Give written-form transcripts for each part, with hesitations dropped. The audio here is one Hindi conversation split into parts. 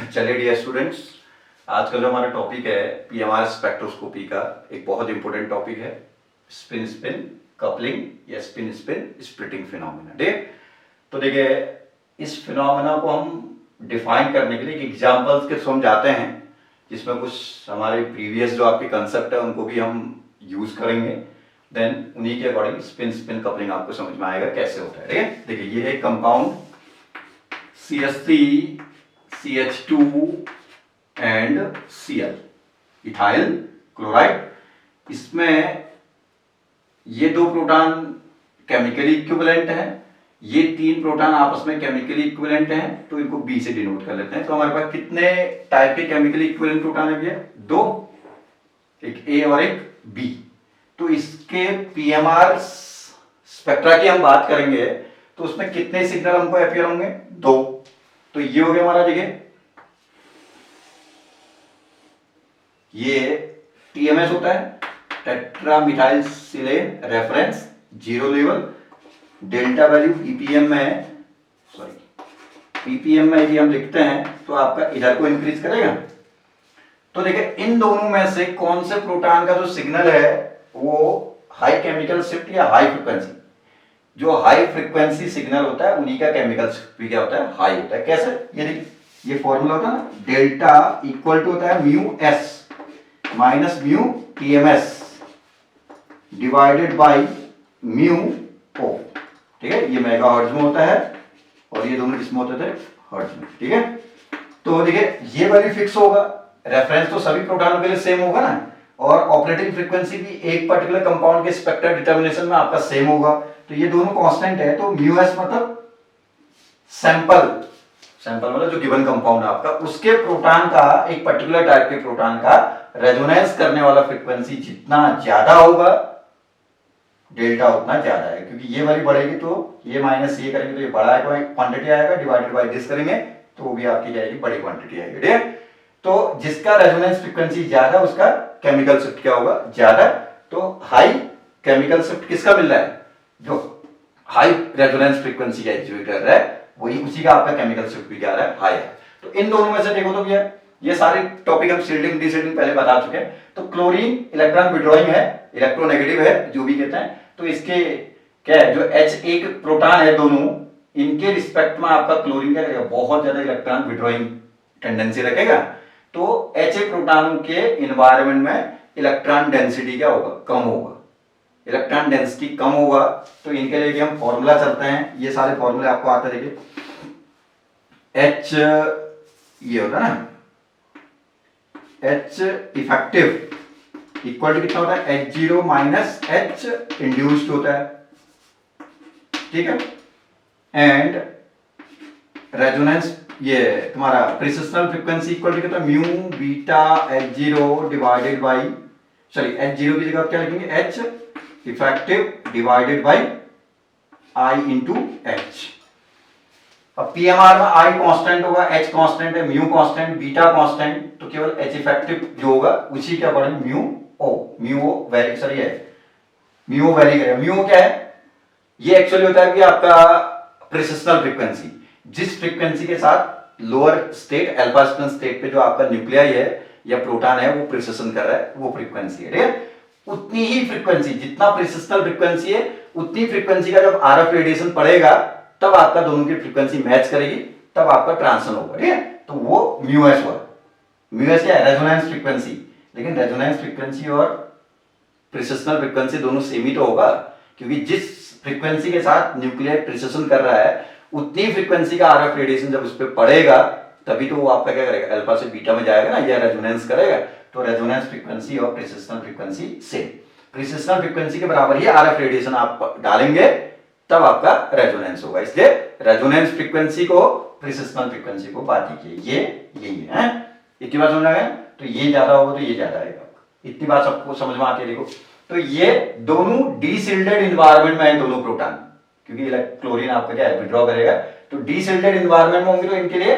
चलिए डियर स्टूडेंट्स, आज का जो हमारा टॉपिक है पीएमआर स्पेक्ट्रोस्कोपी का एक बहुत इंपॉर्टेंट टॉपिक है स्पिन स्पिन कपलिंग या स्पिन स्पिन स्प्लिटिंग फिनोमेना। ठीक, तो देखिए इस फिनोमेना को हम डिफाइन करने के लिए एक एग्जांपल्स के थ्रू हम जाते हैं जिसमें कुछ हमारे प्रीवियस जो आपके कंसेप्ट है उनको भी हम यूज करेंगे, देन उन्हीं के अकॉर्डिंग स्पिन स्पिन कपलिंग आपको समझ में आएगा कैसे होता है। ठीक है, देखिए ये है compound CH3 CH2 and Cl, ethyl chloride. इसमें ये दो प्रोटॉन केमिकली इक्विवेलेंट हैं, ये तीन प्रोटॉन आपस में केमिकली इक्विवेलेंट हैं, तो इनको B से डिनोट कर लेते हैं। तो हमारे पास कितने टाइप के केमिकली इक्विवेलेंट प्रोटॉन है भैया? दो, एक A और एक B। तो इसके पीएमआर स्पेक्ट्रा की हम बात करेंगे तो उसमें कितने सिग्नल हमको अपीयर होंगे? दो। तो ये हो गया हमारा, देखिए ये TMS होता है, tetramethyl silane reference, zero level, delta value ppm में है, ppm में यदि हम लिखते हैं तो आपका इधर को इंक्रीज करेगा। तो देखिए इन दोनों में से कौन से प्रोटॉन का जो सिग्नल है वो हाई केमिकल शिफ्ट या हाई फ्रीक्वेंसी, जो हाई फ्रीक्वेंसी सिग्नल होता है उन्हीं का केमिकल शिफ्ट भी क्या होता है? हाई होता है। कैसे? ये देखिए ये फॉर्मूला होता है ना, डेल्टा इक्वल टू होता है mu S minus mu TMS divided by mu O. ठीक है, ये मेगा हर्ट्ज में होता है और ये दोनों किसमें होते थे? हर्ट्ज में। ठीक है, तो देखिए ये वैल्यू फिक्स होगा, रेफरेंस तो सभी प्रोटॉनों के लिए सेम होगा ना, और ऑपरेटिंग फ्रीक्वेंसी भी एक पर्टिकुलर कंपाउंड के स्पेक्ट्रल डिटर्मिनेशन में आपका सेम होगा। तो ये दोनों कांस्टेंट है, तो म्यू एस मतलब सैंपल मतलब जो गिवन कंपाउंड है आपका, उसके प्रोटॉन का, एक पर्टिकुलर टाइप के प्रोटॉन का रेजोनेंस करने वाला फ्रीक्वेंसी जितना ज्यादा होगा डेल्टा उतना ज्यादा है, क्योंकि ये वाली बढ़ेगी तो ये माइनस ये करेंगे तो ये बड़ा क्वांटिटी आएगा, डिवाइडेड बाय दिस करेंगे तो वो भी आपकी जाएगी बड़ी क्वांटिटी आएगी। ठीक है, तो जिसका रेजोनेंस फ्रीक्वेंसी ज्यादा उसका केमिकल शिफ्ट क्या होगा? ज्यादा। तो हाई केमिकल शिफ्ट किसका मिल रहा है? जो हाई रेजोनेंस फ्रीक्वेंसी का एग्जीक्यूट कर रहा है वही, उसी का आपका केमिकल शिफ्ट भी क्या रहा है? हाई है। तो इन दोनों में से देखो तो भैया ये सारे टॉपिक हम शील्डिंग डीशील्डिंग पहले बता चुके हैं। तो क्लोरीन इलेक्ट्रॉन विड्रॉइंग है, इलेक्ट्रोनेगेटिव है, जो भी कहते हैं, तो इसके क्या है, जो H1 प्रोटॉन है दोनों, इनके रिस्पेक्ट में आपका क्लोरीन क्या करेगा? बहुत ज्यादा इलेक्ट्रॉन विड्रॉइंग टेंडेंसी रखेगा। तो Ha प्रोटॉनों के एनवायरनमेंट में इलेक्ट्रॉन डेंसिटी क्या होगा? कम होगा। इलेक्ट्रॉन डेंसिटी कम होगा तो इनके लिए हम फॉर्मूला चलते हैं, ये सारे फॉर्मूले आपको आते हैं। देखिए H ये होता है ना, H इफेक्टिव इक्वल टू कितना होता है? H0 माइनस H इंड्यूस्ड होता है। ठीक है, एंड रेजोनेंस ये तुम्हारा प्रिसिशनल फ्रीक्वेंसी इक्वल टू कितना? Mu beta H0 divided by, sorry H0 की जगह क्या लिखेंगे? H effective divided by I into H। अब पीएमआर में I कांस्टेंट होगा, H कांस्टेंट है, म्यू कांस्टेंट, बीटा कांस्टेंट, तो केवल H इफेक्टिव जो होगा उसी क्या बढ़ेगा? म्यू ओ वेरी, सॉरी है म्यू वेरी करेगा। म्यू क्या है? ये एक्चुअली होता है कि आपका प्रिसिशनल फ्रीक्वेंसी, जिस फ्रीक्वेंसी के साथ lower state alpha spin state पे जो आपका न्यूक्लियाई है या प्रोटॉन है वो प्रिसिशन कर रहा है, वो फ्रीक्वेंसी है। ठीक है, उतनी ही फ्रीक्वेंसी, जितना प्रिसिशनल फ्रीक्वेंसी है उतनी फ्रीक्वेंसी का जब RF रेडिएशन पड़ेगा तब आपका दोनों की फ्रीक्वेंसी मैच करेगी, तब आपका ट्रांसन होगा। ठीक है, तो वो म्यू एस हुआ। म्यू एस क्या है? Resonance frequency. लेकिन रेजोनेंस फ्रीक्वेंसी और प्रिसिशनल फ्रीक्वेंसी दोनों सेम ही तो होगा, क्योंकि जिस फ्रीक्वेंसी के साथ न्यूक्लियर प्रिसिशन कर रहा है उतनी फ्रीक्वेंसी का RF रेडिएशन जब उस पर पड़ेगा तभी तो वो आपका क्या करेगा? अल्फा से बीटा में जाएगा ना, या रेजोनेंस करेगा। तो रेजोनेंस फ्रीक्वेंसी और प्रिसिशनल फ्रीक्वेंसी सेम, प्रिसिशनल फ्रीक्वेंसी के बराबर ही RF रेडिएशन आप डालेंगे तब आपका रेजोनेंस होगा। इसलिए रेजोनेंस फ्रीक्वेंसी को प्रिसिशनल फ्रीक्वेंसी को बात कीजिए, ये यही है। इतनी बात समझ आ गया? तो ये ज्यादा होगा तो ये ज्यादा आएगा। इतनी बात सबको समझ में आती है? देखो तो ये दोनों डीसिल्टेड एनवायरनमेंट में है दोनों प्रोटॉन, क्योंकि क्लोरीन आपका क्या है? विड्रॉ करेगा। तो डीसिल्टेड एनवायरनमेंट में होंगे तो इनके लिए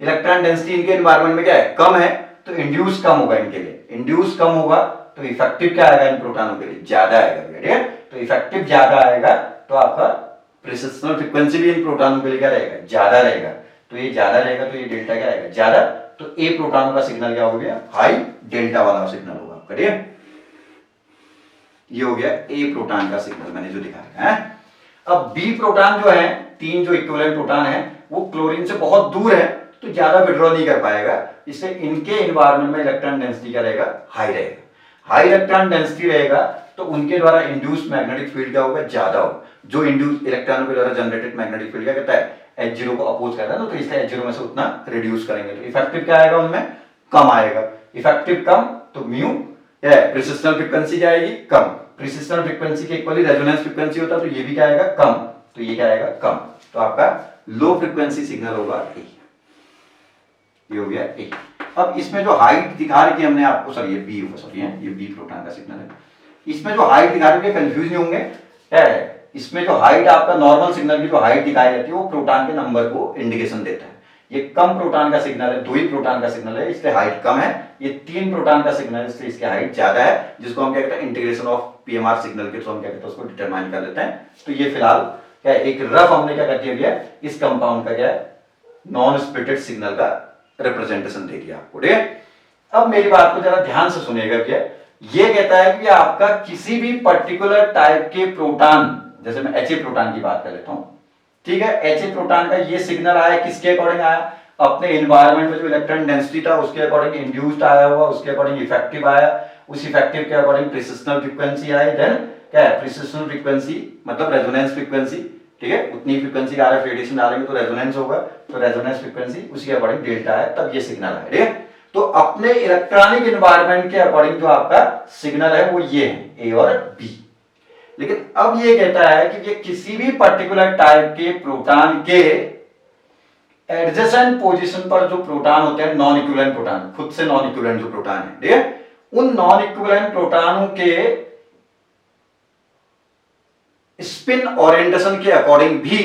इलेक्ट्रॉन डेंसिटी इनके एनवायरनमेंट में क्या है? कम है, तो इंड्यूस कम होगा इनके लिए। इंड्यूस कम होगा तो इफेक्टिव क्या आएगा? इन प्रोटॉनों के लिए ज्यादा आएगा। ठीक है, तो इफेक्टिव ज्यादा आएगा तो आपका प्रिसिशनल फ्रीक्वेंसी भी इन प्रोटॉनों के लिए क्या रहेगा? ज्यादा रहेगा। तो ये ज्यादा रहेगा तो ये डेल्टा क्या आएगा? ज्यादा। तो ए प्रोटॉन का सिग्नल क्या हो गया, हाई डेल्टा वाला सिग्नल होगा आपका। ठीक है, ये हो गया ए प्रोटॉन का सिग्नल मैंने जो दिखाया है। अब बी प्रोटॉन जो है, तीन जो इक्विवेलेंट प्रोटॉन है वो क्लोरीन से बहुत दूर है तो ज्यादा विड्रॉ नहीं कर पाएगा, इसलिए इनके एनवायरनमेंट में इलेक्ट्रॉन डेंसिटी क्या रहेगा, हाई रहेगा। हाई इलेक्ट्रॉन डेंसिटी रहेगा तो उनके द्वारा इंड्यूस्ड मैग्नेटिक फील्ड क्या होगा, ज्यादा होगा। जो इंड्यूस इलेक्ट्रॉनों के द्वारा जनरेटेड मैग्नेटिक फील्ड क्या कहता है, H0 को अपोज करता है ना, तो इसलिए H0 में से उतना रिड्यूस करेंगे तो इफेक्टिव क्या आएगा, उनमें कम आएगा। इफेक्टिव कम तो म्यू प्रेसिस्टेंट फ्रीक्वेंसी क्या आएगी, कम। प्रेसिस्टेंट फ्रीक्वेंसी के इक्वली रेजोनेंस फ्रीक्वेंसी होता है तो ये भी क्या आएगा, कम। तो ये क्या आएगा, कम। तो आपका लो फ्रीक्वेंसी सिग्नल होगा ए। ये हो गया ए। अब इसमें जो हाइट दिखा रही थी हमने आपको, सॉरी ये बी होगा, सॉरी ये बी प्रोटॉन का सिग्नल है। इसमें जो हाइट दिखा रही है कंफ्यूज नहीं होंगे, इसमें जो हाइट आपका नॉर्मल सिग्नल की जो हाइट दिखाई जाती है वो प्रोटॉन के नंबर को इंडिकेशन देता है। ये कम प्रोटॉन का सिग्नल है, दो ही प्रोटॉन का सिग्नल है इसलिए हाइट कम है। ये तीन प्रोटॉन का सिग्नल है इसलिए इसकी हाइट ज्यादा है, जिसको हम क्या कहते हैं, इंटीग्रेशन ऑफ पीएमआर सिग्नल के थ्रू हम क्या कहते हैं उसको डिटरमाइन कर लेते हैं। तो ये फिलहाल क्या एक रफ हमने क्या कर दिया, इस कंपाउंड का क्या है, नॉन स्प्लिटेड सिग्नल का रिप्रेजेंटेशन दे दिया आपको। ठीक है, अब मेरी बात को जरा ध्यान से सुनिएगा। क्या ये कहता है कि आपका किसी भी पर्टिकुलर टाइप के प्रोटॉन, जैसे मैं He प्रोटॉन की बात कर लेता हूं, ठीक है, He प्रोटॉन का ये सिग्नल आया, किसके अकॉर्डिंग आया, अपने एनवायरनमेंट में जो इलेक्ट्रॉन डेंसिटी था उसके अकॉर्डिंग इंड्यूस्ड आया हुआ, उसके अकॉर्डिंग इफेक्टिव आया, उस इफेक्टिव के अकॉर्डिंग प्रेसिस्टेंट फ्रीक्वेंसी आई, देन क्या है, प्रेसिस्टेंट फ्रीक्वेंसी मतलब रेजोनेंस फ्रीक्वेंसी। ठीक है, उतनी फ्रीक्वेंसी का RF रेडिएशन डालेंगे तो रेजोनेंस होगा, तो रेजोनेंस फ्रीक्वेंसी उसी अकॉर्डिंग डेल्टा है, तब ये सिग्नल है। ठीक है, तो अपने इलेक्ट्रॉनिक एनवायरनमेंट के अकॉर्डिंग जो आपका सिग्नल है वो ये है, ए और बी। लेकिन अब ये कहता है कि ये किसी भी पर्टिकुलर टाइप के प्रोटॉन के एडजेसेंट पोजीशन पर जो प्रोटॉन होते हैं, नॉन इक्विवेलेंट प्रोटॉन, खुद से नॉन इक्विवेलेंट जो प्रोटॉन है, ठीक है, उन नॉन इक्विवेलेंट प्रोटॉनों के स्पिन ओरिएंटेशन के अकॉर्डिंग भी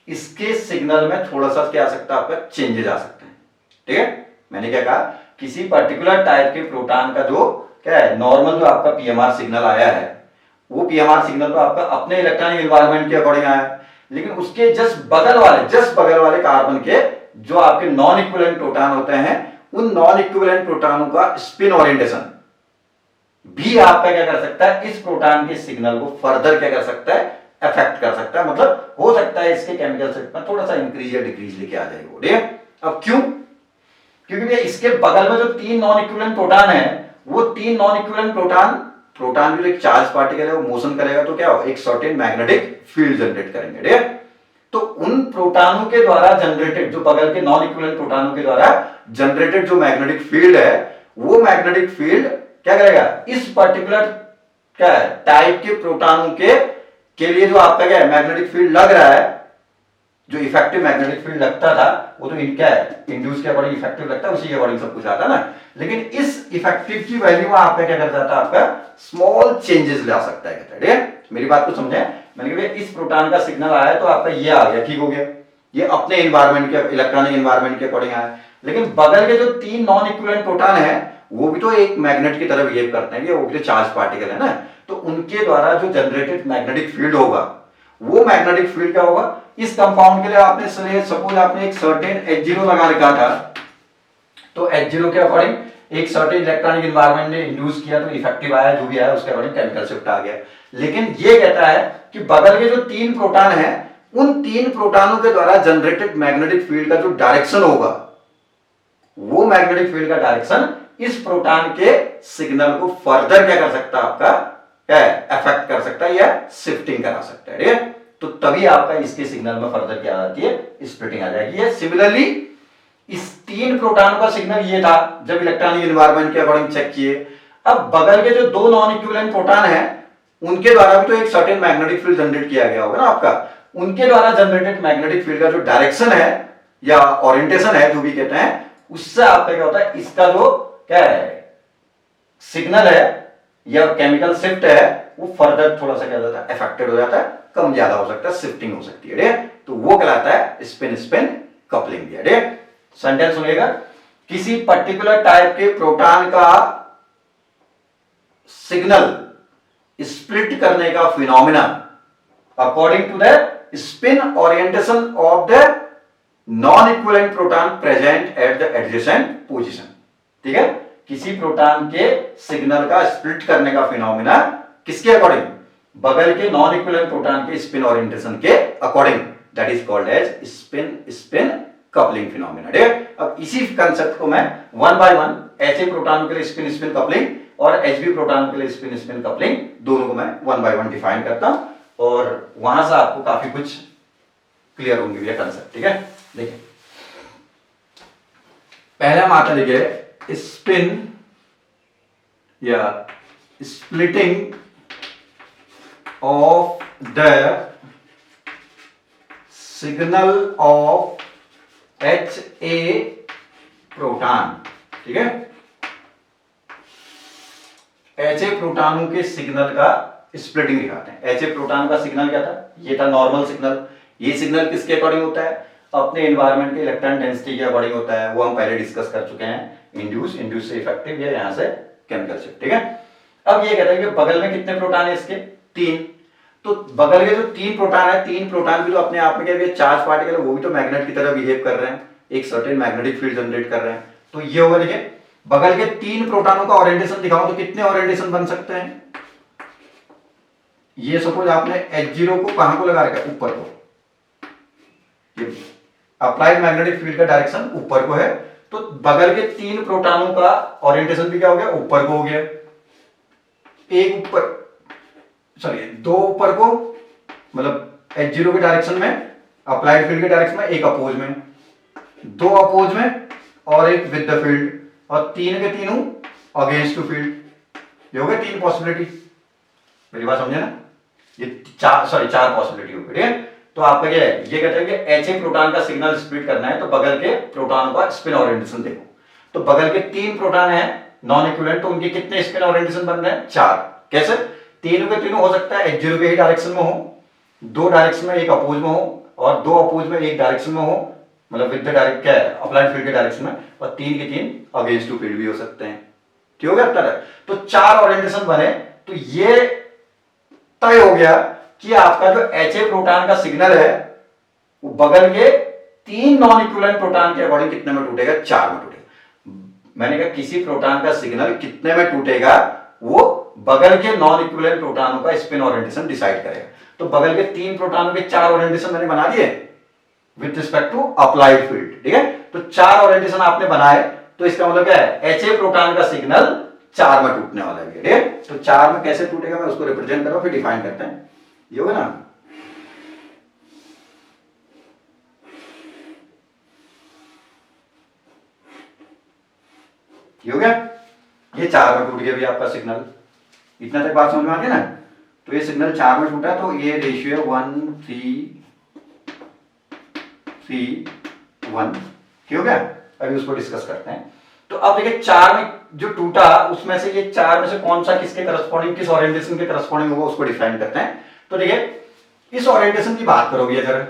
इसके सिग्नल में थोड़ा सा क्या आ सकता है, आपका चेंजेस आ सकते हैं। ठीक है, मैंने क्या कहा, किसी पर्टिकुलर टाइप के प्रोटॉन का जो क्या है, नॉर्मल जो आपका पीएमआर सिग्नल आया है, वो पीएमआर सिग्नल तो आपका अपने इलेक्ट्रॉनिक एनवायरनमेंट के अकॉर्डिंग आया है, लेकिन उसके जस्ट बगल वाले कार्बन के जो आपके नॉन इक्विवेलेंट प्रोटॉन होते हैं, उन नॉन इक्विवेलेंट प्रोटॉनों का स्पिन ओरिएंटेशन भी आपका क्या कर सकता है, इस प्रोटॉन के सिग्नल को फर्दर क्या कर सकता है, अफेक्ट कर सकता है। मतलब हो सकता है इसके केमिकल सेट में थोड़ा सा इंक्रीज या डिक्रीज लेके आ जाएगा। ठीक है, अब क्यों, क्योंकि इसके बगल में जो तीन नॉन इक्विवेलेंट प्रोटॉन है, वो तीन नॉन इक्विवेलेंट प्रोटॉन भी जो एक चार्ज पार्टिकल है वो मोशन करेगा तो क्या हो, एक सर्टेन मैग्नेटिक फील्ड जनरेट करेंगे। ठीक है, तो उन प्रोटॉनों के द्वारा जनरेटेड, जो बगल के नॉन इक्विवेलेंट प्रोटॉनों के द्वारा जनरेटेड जो मैग्नेटिक फील्ड है, वो मैग्नेटिक फील्ड क्या करेगा, इस पर्टिकुलर क्या है टाइप के प्रोटॉनों के लिए जो आपका क्या है मैग्नेटिक फील्ड लग रहा है, जो इफेक्टिव मैग्नेटिक फील्ड लगता था वो तो इनका है इंड्यूस के अकॉर्डिंग इफेक्टिव लगता है, उसी के अकॉर्डिंग सब कुछ आता है ना। लेकिन इस इफेक्टिव की वैल्यू में आपका क्या कर जाता है, आपका स्मॉल चेंजेस ला सकता है। कहता है, मेरी बात को समझे, मैंने कहा इस प्रोटॉन का सिग्नल आया तो आपका ये आ गया, ठीक हो गया, ये अपने एनवायरनमेंट के इलेक्ट्रॉनिक एनवायरनमेंट के अकॉर्डिंग आया। लेकिन बगल के जो तीन नॉन इक्विवेलेंट प्रोटॉन है वो भी तो एक मैग्नेट की तरह बिहेव करते हैं, वो भी तो चार्ज पार्टिकल है ना, तो उनके द्वारा जो जनरेटेड मैग्नेटिक फील्ड होगा, वो मैग्नेटिक फील्ड क्या होगा, इस कंपाउंड के लिए आपने सपोज आपने एक सर्टेन H0 लगा रखा था, तो H0 के अकॉर्डिंग एक सर्टेन इलेक्ट्रॉनिक एनवायरनमेंट ने इंड्यूस किया तो इफेक्टिव आया, जो भी आया उसके अकॉर्डिंग केमिकल शिफ्ट आ गया। लेकिन ये कहता है कि बगल के जो तीन प्रोटॉन है, उन तीन प्रोटॉनों के द्वारा जनरेटेड मैग्नेटिक फील्ड का जो डायरेक्शन होगा, वो मैग्नेटिक फील्ड का डायरेक्शन इस प्रोटॉन के सिग्नल को फर्दर क्या कर सकता है, आपका क्या अफेक्ट कर सकता है या शिफ्टिंग करा सकता है। तो तभी आपका इसके सिग्नल में फर्दर क्या आती है, स्प्लिटिंग आ जाएगी। सिमिलरली इस तीन प्रोटॉन का सिग्नल ये था जब इलेक्ट्रॉनिक एनवायरनमेंट के अकॉर्डिंग चेक किए। अब बगल के जो दो नॉन इक्विवेलेंट प्रोटॉन है, उनके द्वारा भी तो एक सर्टेन मैग्नेटिक फील्ड जनरेट किया गया होगा ना आपका, उनके द्वारा जनरेटेड मैग्नेटिक फील्ड का जो डायरेक्शन है या ओरिएंटेशन है, जो भी कहते हैं, उससे आपका क्या होता है, इसका जो क्या है सिग्नल है या केमिकल शिफ्ट है, वो फर्दर थोड़ा सा क्या जाता है, अफेक्टेड हो जाता है, कम ज्यादा हो सकता है, शिफ्टिंग हो सकती है। तो वो कहलाता है स्पिन स्पिन कपलिंग। सेंटेंस सुनिएगा, किसी पर्टिकुलर टाइप के प्रोटॉन का सिग्नल स्प्लिट करने का phenomena according to the spin orientation of the non equivalent proton present at the adjacent position. ठीक है, किसी प्रोटॉन के सिग्नल का स्प्लिट करने का फिनोमिना किसके अकॉर्डिंग, बगल के नॉन इक्विवेलेंट प्रोटॉन के स्पिन ओरिएंटेशन के according, that is called as spin spin coupling phenomena. ठीक है, अब इसी कंसेप्ट को मैं वन बाय वन ऐसे प्रोटॉन के लिए स्पिन स्पिन कपलिंग और एचबी प्रोटॉन के लिए स्पिन स्पिन कपलिंग दोनों को मैं वन बाय वन डिफाइन करता हूं और वहां से आपको काफी कुछ क्लियर होंगे ये कंसेप्ट। ठीक है, देखिए पहले हम आते देखिए स्पिन या splitting of the signal of H A proton. ठीक है, एच ए प्रोटॉनों के सिग्नल का स्प्लिटिंग दिखाते हैं। एच ए प्रोटॉन का सिग्नल क्या था, ये था नॉर्मल सिग्नल। ये सिग्नल किसके अकॉर्डिंग होता है, अपने एनवायरनमेंट के इलेक्ट्रॉन डेंसिटी के अकॉर्डिंग होता है, वो हम पहले डिस्कस कर चुके हैं। इंड्यूस से इफेक्टिव, ये यहां से केमिकल शिफ्ट। ठीक है, अब ये कहते हैं कि बगल में कितने प्रोटॉन है इसके, 3। तो बगल के जो 3 प्रोटॉन है, 3 प्रोटॉन भी तो अपने आप में क्या चार्ज पार्टिकल है, वो भी तो मैग्नेट की तरह बिहेव कर रहे हैं, एक सर्टेन मैग्नेटिक फील्ड जनरेट कर रहे हैं। तो ये होगा, देखिए बगल के 3 प्रोटॉनों का ओरिएंटेशन दिखाओ तो कितने ओरिएंटेशन बन सकते हैं। ये सपोज आपने H0 को कहां को लगा रखा है, ऊपर को, अप्लाइड मैग्नेटिक फील्ड का डायरेक्शन ऊपर को है, तो बगल के 3 प्रोटॉनों का ओरिएंटेशन भी क्या हो गया, ऊपर को हो गया। एक ऊपर, सॉरी 2 ऊपर को, मतलब H0 के डायरेक्शन में, अप्लाइड फील्ड के डायरेक्शन में, एक अपोज में, 2 अपोज में और एक विद द फील्ड, और 3 के तीनों अगेंस्ट टू फील्ड। ये हो गए 3 पॉसिबिलिटी। मेरी बात समझे ना, ये 4 पॉसिबिलिटी हो गई। ठीक है, तो आपका क्या है, ये कहते हैं कि एच ए प्रोटॉन का सिग्नल स्प्लिट करना है तो बगल के प्रोटॉन का स्पिन ओरिएंटेशन देखो। तो बगल के 3 प्रोटॉन है नॉन इक्विवेलेंट, तो उनके कितने स्पिन ओरिएंटेशन बन रहे हैं, 4। कैसे, तीनों के तीनों हो सकता है H0 के ही डायरेक्शन में हो, 2 डायरेक्शन में एक अपोज में हो, और 2 अपोज में एक डायरेक्शन में हो, मतलब विद द डायरेक्ट क्या है, अप्लाइड फील्ड के डायरेक्शन में, और 3 के 3 अगेंस्ट टू फील्ड भी हो सकते हैं। ठीक हो गया तरह, तो 4 ओरिएंटेशन बने। तो ये तय हो गया कि आपका जो एच ए प्रोटॉन का सिग्नल है वो बगल के 3 नॉन इक्विवेलेंट प्रोटॉन के अकॉर्डिंग कितने में टूटेगा, 4 में टूटेगा। मैंने कहा किसी प्रोटॉन का सिग्नल कितने में टूटेगा, वो बगल के नॉन इक्विवेलेंट प्रोटॉनों का स्पिन ओरिएंटेशन डिसाइड करेगा। तो बगल के 3 प्रोटॉनों के 4 ओरिएंटेशन मैंने बना दिए with respect to applied field. ठीक है, तो 4 ओरिएंटेशन आपने बनाए, तो इसका मतलब क्या है, एच ए प्रोटॉन का सिग्नल 4 में टूटने वाला है। ठीक है, तो 4 में कैसे टूटेगा मैं उसको रिप्रेजेंट कर रहा हूं, फिर डिफाइन करते हैं। ये होगा ना, ये हो गया, ये 4 में टूट गया भी आपका सिग्नल। इतना तक बात समझ में आ गई ना। तो ये सिग्नल 4 में टूटा, तो ये रेशियो है 1 3 3 1। ठीक हो गया, अभी उसको डिस्कस करते हैं। तो अब देखिए 4 में जो टूटा उसमें से ये 4 में से कौन सा किसके करस्पॉन्डिंग, किस ओरिएंटेशन के करस्पॉन्डिंग होगा उसको डिफाइन करते हैं। तो देखिए इस ओरिएंटेशन की बात करोगे अगर,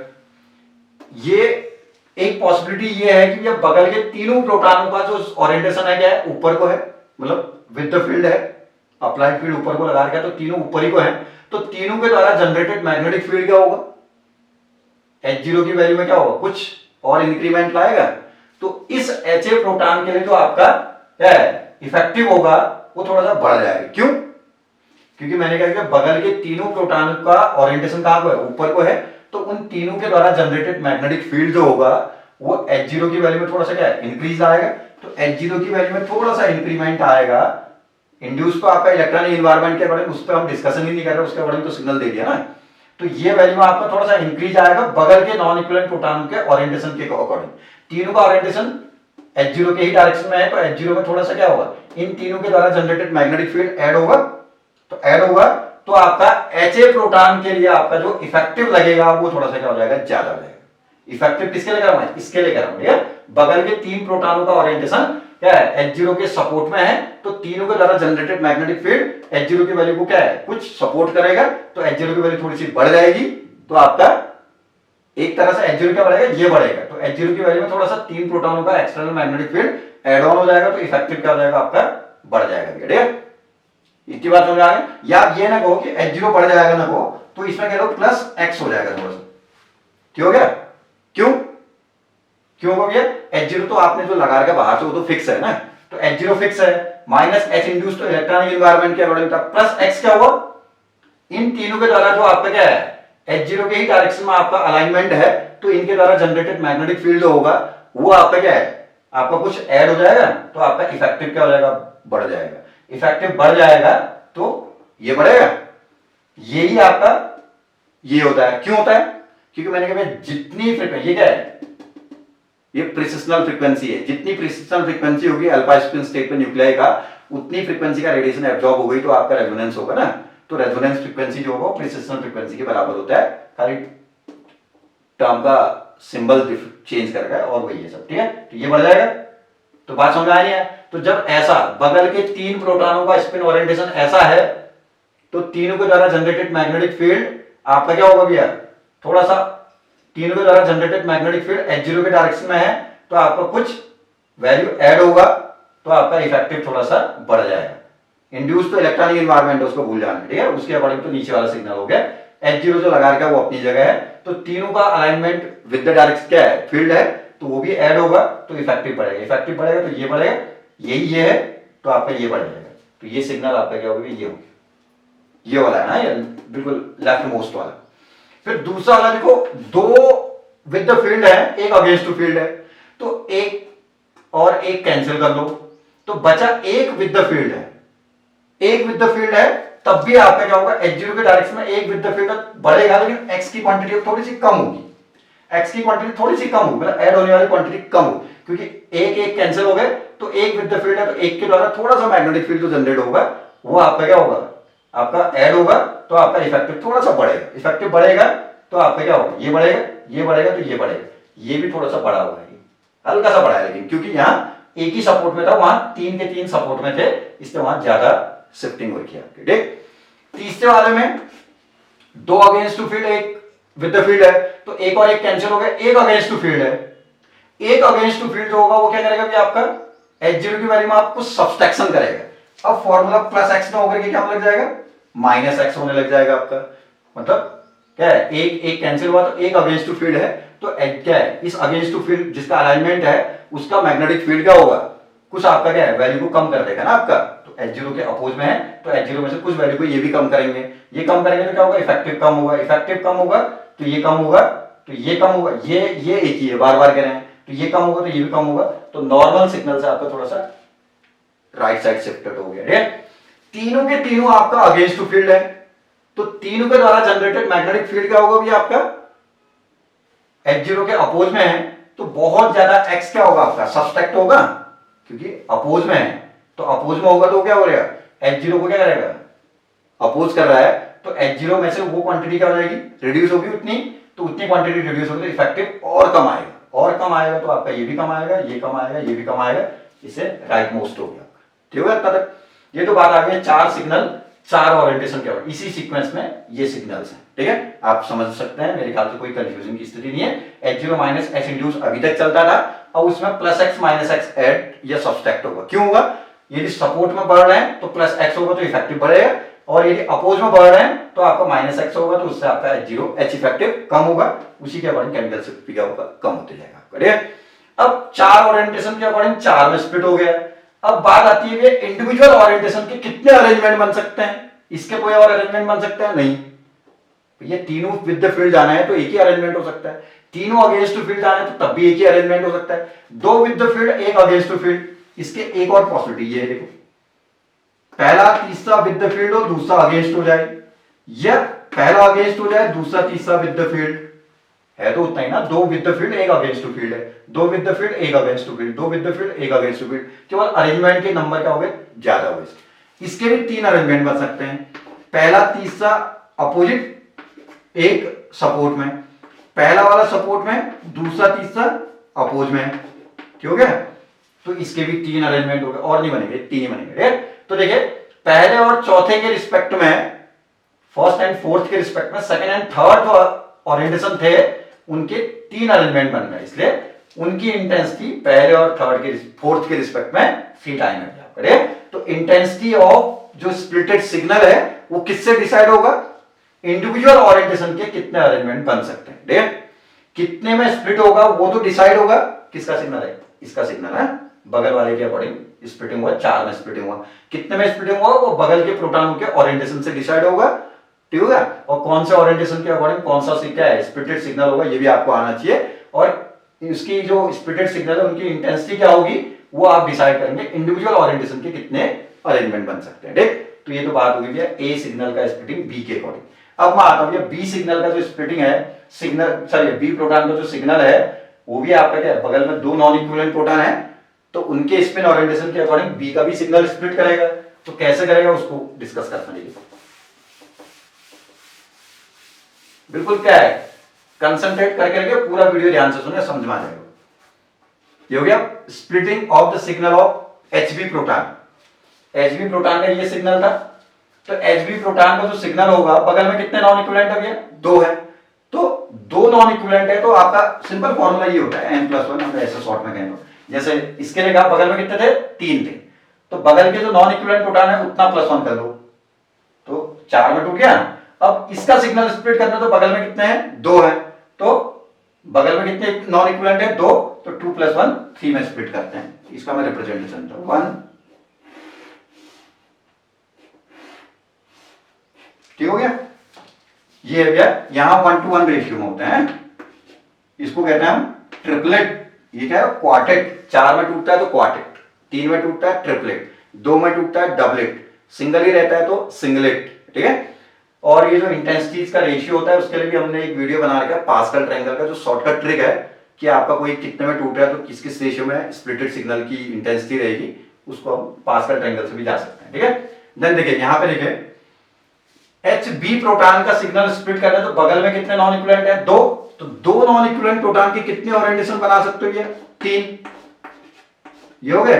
ये एक पॉसिबिलिटी ये है कि जब बगल के तीनों प्रोटॉनों का जो ओरिएंटेशन है क्या है, ऊपर को है, मतलब विद द फील्ड है, अप्लाइड फील्ड ऊपर को लगा रखा है, तो तीनों ऊपर ही को है, तो तीनों के द्वारा जनरेटेड मैग्नेटिक फील्ड क्या होगा, H0 की वैल्यू में क्या होगा, कुछ और इंक्रीमेंट लाएगा। तो इस एच ए प्रोटॉन के लिए जो आपका क्या है इफेक्टिव होगा वो थोड़ा सा बढ़ जाएगा। क्यों, क्योंकि मैंने कहा कि बगल के तीनों प्रोटॉन का ओरिएंटेशन कहां को है, ऊपर को है, तो उन तीनों के द्वारा जनरेटेड मैग्नेटिक फील्ड जो होगा वो H0 की वैल्यू में थोड़ा सा क्या है इंक्रीज आएगा। तो H0 की वैल्यू में थोड़ा सा इंक्रीमेंट आएगा। इंड्यूस तो आपका इलेक्ट्रॉनिक एनवायरनमेंट के अकॉर्डिंग, उस पर हम डिस्कसन ही नहीं कर रहे, उसके अकॉर्डिंग तो सिग्नल दे दिया ना। तो ये वैल्यू आपका थोड़ा सा इंक्रीज आएगा बगल के नॉन इक्विवेलेंट प्रोटॉन के ओरिएंटेशन के अकॉर्डिंग। तीनों का ओरिएंटेशन H0 के ही डायरेक्शन में है, तो H0 में थोड़ा सा क्या होगा, इन तीनों के द्वारा जनरेटेड मैग्नेटिक फील्ड ऐड होगा। तो ऐड होगा तो आपका HA प्रोटॉन के लिए आपका जो इफेक्टिव लगेगा वो थोड़ा सा क्या हो जाएगा, ज्यादा हो जाएगा। इफेक्टिव किसके लिए कर रहा हूं, इसके लिए कर रहा हूं। ठीक है, बगल के 3 प्रोटॉनों का ओरिएंटेशन क्या है, H0 के सपोर्ट में है, तो तीनों के द्वारा जनरेटेड मैग्नेटिक फील्ड H0 की वैल्यू को क्या है, कुछ सपोर्ट करेगा, तो H0 की वैल्यू थोड़ी सी बढ़ जाएगी। तो आपका एक तरह से H0 क्या बढ़ेगा, ये बढ़ेगा। तो H0 की वैल्यू में थोड़ा सा 3 प्रोटॉनों का external magnetic field add on हो जाएगा, तो इफेक्टिव क्या हो जाएगा, आपका बढ़ जाएगा। ठीक है, इतनी बात समझ आ गई। या ये ना कहो कि H0 बढ़ जाएगा ना कहो, तो इसमें कह लो प्लस x हो जाएगा थोड़ा सा। ठीक हो गया, क्यों, क्यों होगा भैया, H0 तो आपने जो लगा रखा बाहर से वो तो फिक्स है ना, तो H0 फिक्स है, माइनस H इंड्यूस तो इलेक्ट्रॉनिक एनवायरनमेंट के अकॉर्डिंग था, प्लस X क्या हुआ, इन तीनों के द्वारा जो आपका क्या है H0 के ही डायरेक्शन में आपका अलाइनमेंट है, तो इनके द्वारा जनरेटेड मैग्नेटिक फील्ड जो होगा वो आपका क्या है, आपका कुछ ऐड हो जाएगा तो आपका इफेक्टिव क्या हो जाएगा, बढ़ जाएगा, इफेक्टिव बढ़ जाएगा तो ये बढ़ेगा, यही आपका ये होता है। क्यों होता है, क्योंकि मैंने कहा जितनी फ्रीक्वेंसी, ये क्या है, ये प्रिसिशनल फ्रीक्वेंसी है, जितनी प्रिसिशनल फ्रीक्वेंसी होगी अल्फा स्पिन स्टेट पे न्यूक्लियाई का, उतनी फ्रीक्वेंसी का रेडिएशन एब्जॉर्ब हो गई तो आपका रेजोनेंस होगा ना, तो रेजोनेंस फ्रीक्वेंसी जो होगा प्रिसिशनल फ्रीक्वेंसी के बराबर होता है, खाली टर्म का सिंबल चेंज कर रहा है और वही है सब, ठीक है, तो ये बढ़ जाएगा। तो बात समझ आ रही है, तो जब ऐसा बगल के तीन प्रोटॉनों का स्पिन ओरिएंटेशन ऐसा है तो तीनों के द्वारा जनरेटेड मैग्नेटिक फील्ड आपका क्या होगा भैया, थोड़ा सा तीनों के द्वारा जनरेटेड मैग्नेटिक फील्ड H0 के डायरेक्शन में है तो आपका कुछ वैल्यू ऐड होगा तो आपका इफेक्टिव थोड़ा सा बढ़ जाएगा। इंड्यूस तो इलेक्ट्रॉनिक एनवायरनमेंट उसको भूल जाना, ठीक है, उसके अकॉर्डिंग तो नीचे वाला सिग्नल हो गया, H0 जो लगा रखा है वो अपनी जगह है, तो तीनों का अलाइनमेंट विद द डायरेक्शन क्या है, फील्ड है, तो वो भी ऐड होगा तो इफेक्टिव बढ़ेगा, इफेक्टिव बढ़ेगा तो ये बढ़ेगा, यही ये है तो आपका ये बढ़ जाएगा, तो ये सिग्नल आपका क्या होगा, ये होगा, ये वाला है ना, ये बिल्कुल लेफ्ट मोस्ट वाला। फिर दूसरा वाला देखो, दो विद द फील्ड है, एक अगेंस्ट टू फील्ड है, तो एक और एक कैंसिल कर लो तो बचा एक विद द फील्ड है, एक विद द फील्ड है, तब भी आपका क्या होगा, H0 के डायरेक्शन में एक विद द फील्ड बढ़ेगा, लेकिन x की क्वांटिटी थोड़ी सी कम होगी, x की क्वांटिटी थोड़ी सी कम होगी, मतलब ऐड होने वाली क्वांटिटी कम होगी, क्योंकि एक एक कैंसिल हो गए तो एक विद द फील्ड है, तो एक के द्वारा थोड़ा सा मैग्नेटिक फील्ड जो जनरेट होगा वो आपका क्या होगा, आपका ऐड होगा तो आपका इफेक्टिव थोड़ा सा बढ़ेगा, इफेक्टिव बढ़ेगा तो आपका क्या होगा, ये बढ़ेगा, ये बढ़ेगा तो ये बढ़ेगा, ये भी थोड़ा सा बढ़ा हुआ है, हल्का सा बढ़ा है, लेकिन क्योंकि यहाँ एक ही सपोर्ट में था, वहां तीन के तीन सपोर्ट में थे, इसलिए वहां ज्यादा शिफ्टिंग हुई थी आपकी, ठीक। तीसरे वाले में दो अगेंस्ट टू फील्ड, एक विद द फील्ड है, तो एक और एक कैंसिल हो गया, एक अगेंस्ट टू फील्ड है, एक अगेंस्ट टू फील्ड जो होगा वो क्या करेगा कि आपका H0 की वैल्यू में आपको सब्सट्रैक्शन करेगा, अब फॉर्मूला प्लस x में होकर के क्या लग जाएगा, माइनस x होने लग जाएगा आपका, मतलब क्या है, एक एक कैंसिल हुआ तो एक अगेंस्ट टू फील्ड है, तो क्या है, इस अगेंस्ट टू फील्ड जिसका अलाइनमेंट है उसका मैग्नेटिक फील्ड क्या होगा, कुछ आपका क्या है, वैल्यू को कम कर देगा ना आपका, तो H0 के अपोज में है तो H0 में से कुछ वैल्यू को ये भी कम करेंगे, ये कम करेंगे तो क्या होगा, इफेक्टिव कम होगा, इफेक्टिव कम होगा तो ये कम होगा, तो ये कम होगा, ये एक ही है, बार बार कह रहे हैं, तो ये कम होगा तो ये भी कम होगा, तो नॉर्मल सिग्नल से आपका थोड़ा सा राइट साइड शिफ्टेड हो गया, ठीक है। तीनों के तीनों आपका अगेंस्ट टू फील्ड है, तो तीनों के द्वारा जनरेटेड मैग्नेटिक फील्ड क्या होगा भी आपका, H0 के अपोज में है तो बहुत ज्यादा x क्या होगा आपका, सब्सट्रैक्ट होगा, क्योंकि अपोज में है, तो अपोज में होगा तो क्या हो रहेगा, H0 को क्या करेगा, अपोज कर रहा है, तो H0 में से वो क्वांटिटी क्या हो जाएगी, रिड्यूस होगी उतनी, तो उतनी क्वांटिटी रिड्यूस होगी तो इफेक्टिव और कम आएगा, और कम आएगा तो आपका ये भी कम आएगा, ये कम आएगा, ये भी कम आएगा, इसे राइट मोस्ट हो गया, ठीक है तक। ये तो बात आ गई चार सिग्नल, चार ओरिएंटेशन के बाद इसी सीक्वेंस में ये सिग्नल्स हैं, ठीक है, आप समझ सकते हैं, मेरे ख्याल से कोई कंफ्यूजन की स्थिति नहीं है। H0 माइनस H इंड्यूस अभी तक चलता था, और उसमें plus x minus x add या सब्सट्रैक्ट होगा, क्यों होगा, यदि सपोर्ट में बढ़ रहे हैं तो प्लस x होगा तो इफेक्टिव बढ़ेगा, और यदि अपोज में बढ़ रहे हैं तो आपका माइनस x होगा, तो उससे आपका H0 H इफेक्टिव कम होगा, उसी के अकॉर्डिंग केमिकल शिफ्ट क्या होगा, कम होते जाएगा आपका, ठीक है। अब चार ओरिएंटेशन के अकॉर्डिंग चार में स्प्लिट हो गया। अब बात आती है इंडिविजुअल ओरिएंटेशन के कितने अरेंजमेंट बन सकते हैं, इसके कोई और अरेंजमेंट बन सकता है नहीं, ये तीनों विद द फील्ड जाना है तो एक ही अरेंजमेंट हो सकता है, तीनों अगेंस्ट टू फील्ड जाना है तो तब भी एक ही अरेंजमेंट हो सकता है, दो विद द फील्ड एक अगेंस्ट टू फील्ड, इसके एक और पॉसिबिलिटी ये है, देखो पहला तीसरा विद द फील्ड और दूसरा अगेंस्ट हो जाए, या पहला अगेंस्ट हो जाए दूसरा तीसरा विद द फील्ड, है तो उतना ही ना, दो विद द फील्ड एक अगेंस्ट टू फील्ड है, दो विद द फील्ड एक अगेंस्ट टू फील्ड, दो विद द फील्ड एक अगेंस्ट टू फील्ड, केवल अरेंजमेंट के नंबर क्या हो गए, ज्यादा हो गए। इसके भी तीन अरेंजमेंट बन सकते हैं, पहला तीसरा अपोजिट एक सपोर्ट में, पहला वाला सपोर्ट में, दूसरा तीसरा अपोज में, ठीक हो गया, तो इसके भी तीन अरेंजमेंट हो गए, और नहीं बनेंगे, तीन ही बनेंगे। तो देखिए पहले और चौथे के रिस्पेक्ट में, फर्स्ट एंड फोर्थ के रिस्पेक्ट में, सेकंड एंड थर्ड जो ओरिएंटेशन थे उनके तीन अरेंजमेंट बन गए, इसलिए उनकी इंटेंसिटी पहले और थर्ड के फोर्थ के रिस्पेक्ट में सी टाइम है। तो इंटेंसिटी ऑफ जो स्प्लिटेड सिग्नल है वो किससे डिसाइड होगा, इंडिविजुअल ओरिएंटेशन के कितने अरेंजमेंट बन सकते हैं, कितने में स्प्लिट होगा वो तो डिसाइड होगा किसका सिग्नल है, इसका सिग्नल है, बगल वाले के अकॉर्डिंग स्प्लिटिंग हुआ, 4 में स्प्लिटिंग हुआ। कितने में स्प्लिटिंग हुआ, वो बगल के प्रोटॉनों के ओरिएंटेशन से डिसाइड होगा, ठीक है, और कौन से ओरिएंटेशन के अकॉर्डिंग कौन सा क्या है स्प्लिटेड सिग्नल होगा, ये भी आपको आना चाहिए। और इसकी जो स्प्लिटेड सिग्नल है उनकी इंटेंसिटी क्या होगी वो आप डिसाइड करेंगे, इंडिविजुअल ओरिएंटेशन के कितने अरेंजमेंट बन सकते हैं, ठीक। तो ये तो बात होगी भैया ए सिग्नल का स्प्लिटिंग बी के अकॉर्डिंग। अब मैं आता हूं भैया बी सिग्नल का जो स्प्लिटिंग है सिग्नल, सॉरी बी प्रोटॉन का जो सिग्नल है वो भी आपका क्या है, बगल में 2 नॉन इक्विवेलेंट प्रोटॉन है, तो उनके स्पिन ओरिएंटेशन के अकॉर्डिंग बी का भी सिग्नल स्प्लिट करेगा। तो कैसे करेगा उसको डिस्कस करते हैं। बिल्कुल क्या है, कंसंट्रेट करके पूरा वीडियो ध्यान से सुनिए, समझ में आ जाएगा। ये हो गया splitting of the signal of HB proton. HB proton का ये सिग्नल था, तो एचबी प्रोटॉन का जो सिग्नल होगा बगल में कितने नॉन इक्विवेलेंट है भैया, 2 है, तो 2 नॉन इक्विवेलेंट है, तो आपका सिंपल फॉर्मूला ये होता है n+1, हम ऐसे शॉर्ट में कहेंगे। जैसे इसके लिए कहा बगल में कितने थे, 3 थे, तो बगल के जो नॉन इक्विवेलेंट प्रोटॉन है उतना +1 कर दो, तो 4 में टूट गया। अब इसका सिग्नल स्प्लिट करना, तो बगल में कितने हैं, 2 है, तो बगल में कितने नॉन इक्विवेलेंट है, 2, तो 2 + 1 3 में स्प्लिट करते हैं। इसका मैं रिप्रेजेंटेशन था 1, ठीक हो गया। ये है भैया यहां 1:1 रेशियो में होते हैं, इसको कहते हैं हम ट्रिपलेट। ये क्या है, क्वार्टेट। 4 में टूटता है तो क्वार्टेट, 3 में टूटता है ट्रिपलेट, 2 में टूटता है डबलेट, सिंगल ही रहता है तो सिंगलेट, ठीक है। और ये जो इंटेंसिटीज का रेशियो होता है उसके लिए भी हमने एक वीडियो बना रखा है, पास्कल ट्रायंगल का जो शॉर्टकट ट्रिक है कि आपका कोई कितने में टूट रहा है तो किस किस रेशियो में स्प्लिटेड सिग्नल की इंटेंसिटी रहेगी, उसको हम पास्कल ट्रायंगल से भी जा सकते हैं, ठीक है। देन देखिए यहां पे देखिए एचबी प्रोटॉन का सिग्नल स्प्लिट करना है, तो बगल में कितने नॉन इक्विवेलेंट है, 2, तो 2 नॉन इक्विवेलेंट प्रोटॉन की कितने ओरिएंटेशन बना सकते हो, ये 3, ये हो गए,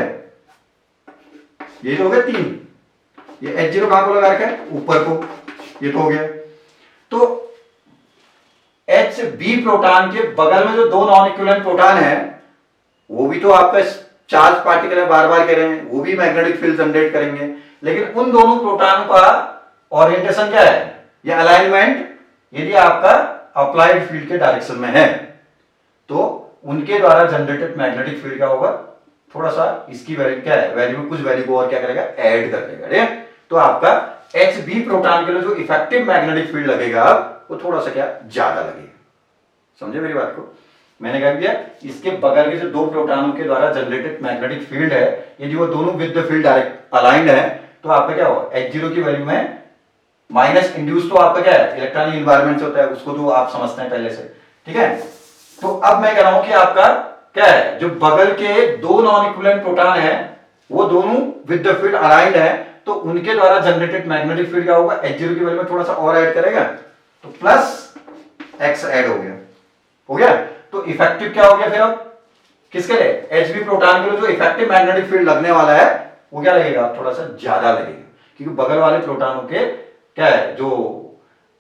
ये तो हो गए 3। ये H0 कहां को लगा रखा है, ऊपर को, ये तो हो गया। तो एचबी प्रोटॉन के बगल में जो 2 नॉन इक्विवेलेंट प्रोटॉन है वो भी तो आपका चार्ज पार्टिकल है, बार बार कह रहे हैं, वो भी मैग्नेटिक फील्ड जनरेट करेंगे, लेकिन उन दोनों प्रोटॉन का ओरिएंटेशन क्या है, ये अलाइनमेंट यदि आपका अप्लाइड फील्ड के डायरेक्शन में है तो उनके द्वारा जनरेटेड मैग्नेटिक फील्ड क्या होगा, थोड़ा सा इसकी वैल्यू क्या है, वैल्यू में कुछ वैल्यू को और क्या करेगा, ऐड कर देगा, ठीक है। तो आपका एचबी प्रोटॉन के लिए जो इफेक्टिव मैग्नेटिक फील्ड लगेगा वो थोड़ा सा क्या ज्यादा लगेगा, समझे मेरी बात को। मैंने कह दिया इसके बगल के जो 2 प्रोटॉनों के द्वारा जनरेटेड मैग्नेटिक फील्ड है यदि वो दोनों with the field direct aligned है तो आपका क्या होगा, H0 की वैल्यू में माइनस इंड्यूस, तो आपका क्या है इलेक्ट्रॉनिक एनवायरनमेंट से होता है, उसको तो आप समझते हैं पहले से, ठीक है। तो अब मैं कह रहा हूं कि आपका क्या है, जो बगल के 2 नॉन इक्विवेलेंट प्रोटॉन है वो दोनों विद द फील्ड अलाइंड है, तो उनके द्वारा जनरेटेड मैग्नेटिक फील्ड क्या होगा, H0 की वैल्यू में थोड़ा सा और ऐड करेगा, तो +x ऐड हो गया। तो इफेक्टिव क्या हो गया फिर, अब किसके लिए, एचबी प्रोटॉन के लिए जो इफेक्टिव मैग्नेटिक फील्ड लगने वाला है वो क्या लगेगा, थोड़ा सा ज्यादा लगेगा, क्योंकि बगल वाले प्रोटॉनों के क्या है जो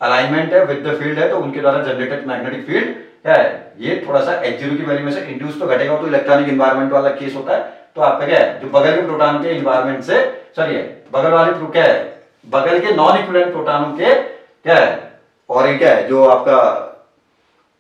अलाइनमेंट है विद द फील्ड है, तो उनके द्वारा जनरेटेड मैग्नेटिक फील्ड क्या है, ये थोड़ा सा H0 की वैल्यू में से इंड्यूस तो घटेगा, तो इलेक्ट्रॉनिक एनवायरनमेंट वाला केस होता है। तो आपका क्या है, जो बगल के प्रोटॉन के एनवायरनमेंट से, सॉरी बगल वाले क्या है, बगल के नॉन इक्विवेलेंट प्रोटॉनों के क्या है, और क्या है जो आपका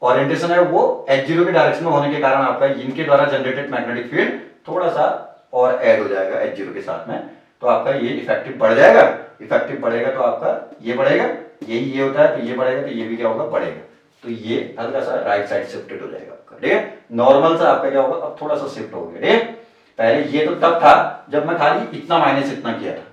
ओरिएंटेशन है वो H0 के डायरेक्शन में होने के कारण आपका इनके द्वारा जनरेटेड मैग्नेटिक फील्ड थोड़ा सा और ऐड हो जाएगा H0 के साथ में, तो आपका ये इफेक्टिव बढ़ जाएगा। इफेक्टिव बढ़ेगा तो आपका ये बढ़ेगा, यही ये होता है, तो ये बढ़ेगा तो ये भी क्या होगा, बढ़ेगा, तो ये हल्का सा राइट साइड शिफ्टेड हो जाएगा आपका, ठीक है। नॉर्मल सा आपका क्या होगा, अब थोड़ा सा शिफ्ट हो गया, ठीक है। पहले ये तो तब था जब मैं खाली इतना माइनस इतना किया था,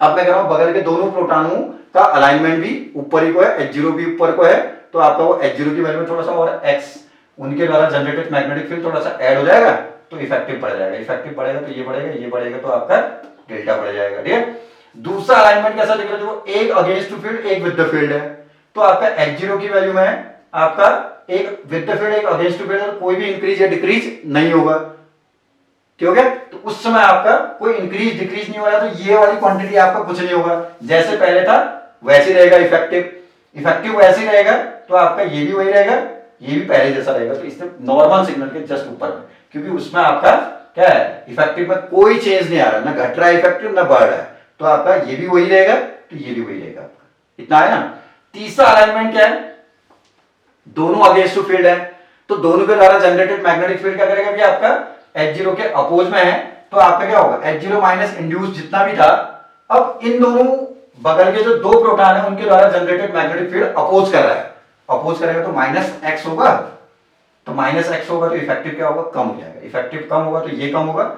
अब मैं कह रहा हूं बगल के दोनों प्रोटॉनों का अलाइनमेंट भी ऊपर ही को है, H0 भी ऊपर को है, तो आपका वो H0 की वैल्यू में थोड़ा सा और x उनके द्वारा जनरेटेड मैग्नेटिक फील्ड थोड़ा सा ऐड हो जाएगा, तो इफेक्टिव बढ़ जाएगा। इफेक्टिव बढ़ेगा तो ये बढ़ेगा, ये बढ़ेगा तो आपका डेल्टा बढ़ जाएगा, ठीक है। दूसरा अलाइनमेंट कैसा दिख रहा है, जो एक अगेंस्ट टू फील्ड एक विद द फील्ड है, तो आपका H0 की वैल्यू में आपका एक विद द फील्ड एक अगेंस्ट टू फील्ड, कोई भी इंक्रीज या डिक्रीज नहीं होगा, ठीक हो गया। तो उस समय आपका कोई इंक्रीज डिक्रीज नहीं हो रहा, तो ये वाली क्वांटिटी आपका कुछ नहीं होगा, जैसे पहले था वैसे रहेगा। इफेक्टिव वैसे ही रहेगा, तो आपका ये भी वही रहेगा, ये भी पहले जैसा रहेगा, तो इससे नॉर्मल सिग्नल के जस्ट ऊपर में, क्योंकि उसमें आपका क्या है, इफेक्टिव में कोई चेंज नहीं आ रहा, ना घट रहा है इफेक्टिव ना बढ़ रहा है, तो आपका ये भी वही रहेगा, तो ये भी वही रहेगा आपका, इतना है ना। तीसरा अलाइनमेंट क्या है, दोनों अगेंस्ट टू फील्ड है, तो दोनों के द्वारा जनरेटेड मैग्नेटिक फील्ड क्या करेगा भैया, आपका H0 के अपोज में है, तो आपका क्या होगा, H0 माइनस इंड्यूस जितना भी था, अब इन दोनों बगल के जो दो प्रोटॉन है उनके द्वारा जनरेटेड मैग्नेटिक फील्ड अपोज कर रहा है, अपोज करेगा तो माइनस एक्स होगा, तो माइनस एक्स होगा तो इफेक्टिव क्या होगा, कम हो जाएगा, इफेक्टिव कम होगा तो ये कम होगा,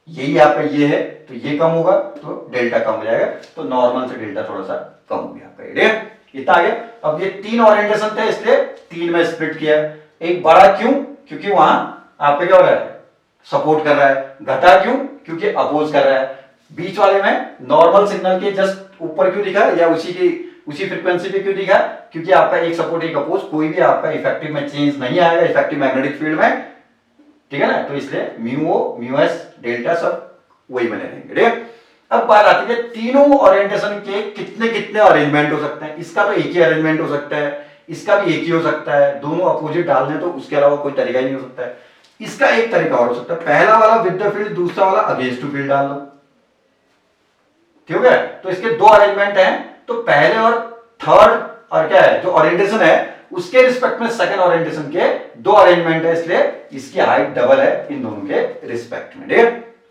यही आपका ये है तो ये कम होगा तो डेल्टा कम हो जाएगा, तो नॉर्मल से डेल्टा थोड़ा सा कम हो गया आपका, ठीक है, इतना आ गया। अब ये तीन ओरिएंटेशन थे इसलिए तीन में स्प्लिट किया, एक बड़ा क्यों, क्योंकि वहां आपका क्या हो रहा है, सपोर्ट कर रहा है, घटा क्यों, क्योंकि अपोज कर रहा है, बीच वाले में नॉर्मल सिग्नल के जस्ट ऊपर क्यों दिखा या उसी फ्रीक्वेंसी पे क्यों दिखा, क्योंकि आपका एक सपोर्ट एक अपोज, कोई भी आपका इफेक्टिव में चेंज नहीं आएगा इफेक्टिव मैग्नेटिक फील्ड में, ठीक है ना, तो इसलिए म्यू ओ म्यू एस डेल्टा सब वही बने रहेंगे, ठीक है। अब बात आती है तीनों ओरिएंटेशन के कितने कितने अरेंजमेंट हो सकते हैं, इसका तो एक ही अरेंजमेंट हो सकता है, इसका भी एक ही हो सकता है, दोनों अपोजिट डालने तो उसके अलावा कोई तरीका ही नहीं हो सकता है। इसका एक तरीका और हो सकता है, पहला वाला विद द फील्ड, दूसरा वाला अगेंस्ट टू फील्ड डाल लो, ठीक है। तो इसके दो अरेंजमेंट हैं, तो पहले और थर्ड और क्या है जो ओरिएंटेशन है उसके रिस्पेक्ट में सेकंड ओरिएंटेशन के दो अरेंजमेंट है, इसलिए इसकी हाइट डबल है इन दोनों के रिस्पेक्ट में, ठीक है।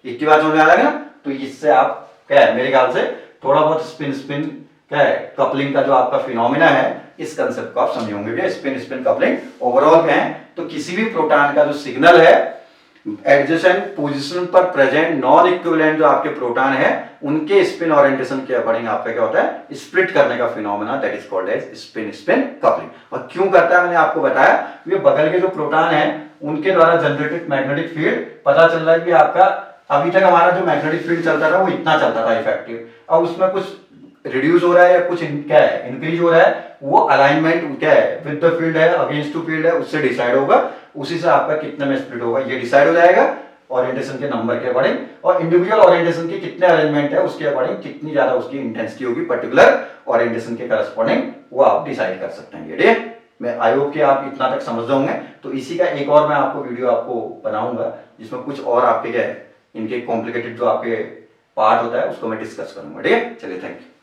एक की बात समझ में आ रहा है ना, तो इससे आप क्या है मेरे ख्याल से थोड़ा बहुत स्पिन स्पिन क्या है कपलिंग का जो आपका फिनोमिना है इस कंसेप्ट को आप समझे होंगे, स्पिन स्पिन कपलिंग ओवरऑल क्या है, तो किसी भी प्रोटॉन का जो सिग्नल है एडजेसेंट पोजीशन पर प्रेजेंट नॉन इक्विवेलेंट जो आपके प्रोटॉन है उनके स्पिन ओरिएंटेशन के अकॉर्डिंग आपका क्या होता है स्प्लिट करने का phenomena, that is called as spin spin coupling. और क्यों करता है मैंने आपको बताया, ये बगल के जो प्रोटॉन है उनके द्वारा जनरेटेड मैग्नेटिक फील्ड पता चल रहा है कि आपका अभी तक हमारा जो मैग्नेटिक फील्ड चलता था वो इतना चलता था इफेक्टिव, अब उसमें कुछ रिड्यूस हो रहा है या कुछ क्या है इंक्रीज हो रहा है, वो अलाइनमेंट क्या है विद द फील्ड है अगेंस्ट टू फील्ड है उससे डिसाइड होगा, उसी से आपका कितने में स्प्लिट होगा ये डिसाइड हो जाएगा ओरिएंटेशन के नंबर के अकॉर्डिंग, और इंडिविजुअल ओरिएंटेशन के कितने अरेंजमेंट है उसके अकॉर्डिंग कितनी ज्यादा उसकी इंटेंसिटी होगी पर्टिकुलर ओरिएंटेशन के करस्पॉन्डिंग वो आप डिसाइड कर सकते हैं, ठीक है। मैं आई होप कि आप इतना तक समझ होंगे, तो इसी का एक और मैं आपको वीडियो आपको बनाऊंगा जिसमें कुछ और आपके क्या है इनके कॉम्प्लिकेटेड जो आपके पार्ट होता है उसको मैं डिस्कस करूंगा, ठीक है। चलिए थैंक यू।